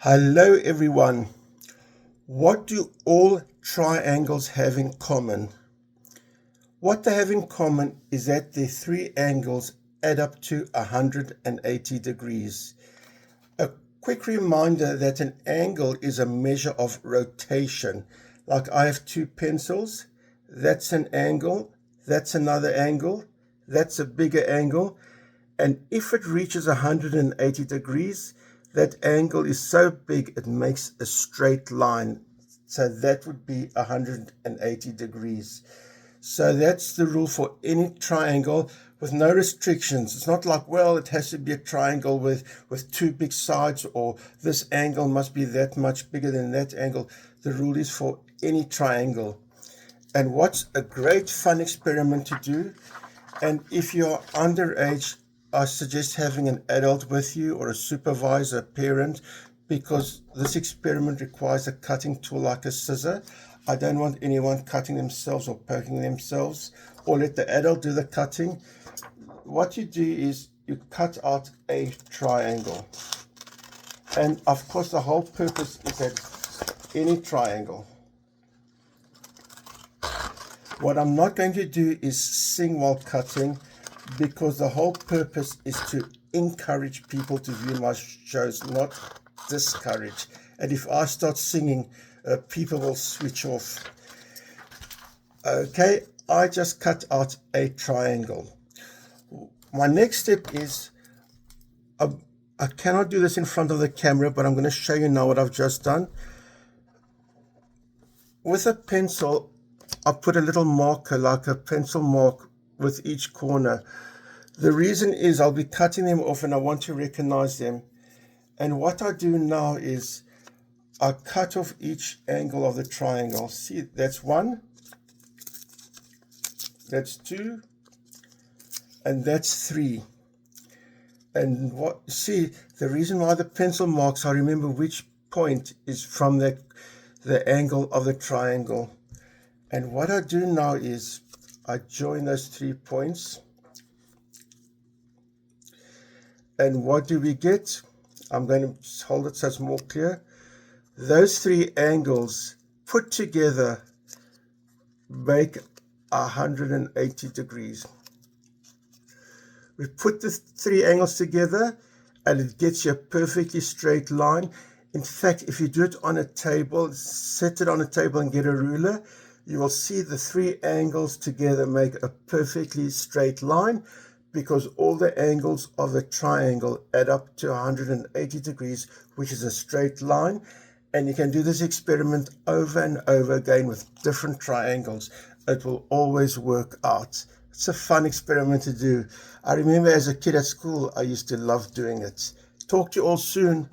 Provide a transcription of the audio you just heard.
Hello everyone. What do all triangles have in common? What they have in common is that their three angles add up to 180 degrees. A quick reminder that an angle is a measure of rotation. Like I have two pencils, that's an angle, that's another angle, that's a bigger angle, and if it reaches 180 degrees, that angle is so big it makes a straight line. So that would be 180 degrees. So that's the rule for any triangle with no restrictions. It's not like, well, it has to be a triangle with two big sides, or this angle must be that much bigger than that angle. The rule is for any triangle. And what's a great fun experiment to do, and if you're underage, I suggest having an adult with you or a supervisor, a parent, because this experiment requires a cutting tool like a scissor. I don't want anyone cutting themselves or poking themselves, or let the adult do the cutting. What you do is you cut out a triangle. And of course the whole purpose is that any triangle. What I'm not going to do is sing while cutting, because the whole purpose is to encourage people to view my shows, not discourage. And if I start singing, people will switch off. Okay, I just cut out a triangle. My next step is, I cannot do this in front of the camera, but I'm going to show you now what I've just done. With a pencil, I put a little marker, like a pencil mark, with each corner. The reason is I'll be cutting them off and I want to recognize them. And what I do now is I cut off each angle of the triangle. See, that's one, that's two, and that's three. And see, the reason why the pencil marks, I remember which point is from the angle of the triangle. And what I do now is I join those 3 points. And what do we get? I'm going to hold it so it's more clear. Those 3 angles put together make 180 degrees. We put the 3 angles together and it gets you a perfectly straight line. In fact, if you do it on a table, set it on a table and get a ruler, you will see the 3 angles together make a perfectly straight line, because all the angles of the triangle add up to 180 degrees, which is a straight line. And you can do this experiment over and over again with different triangles. It will always work out. It's a fun experiment to do. I remember as a kid at school, I used to love doing it. Talk to you all soon.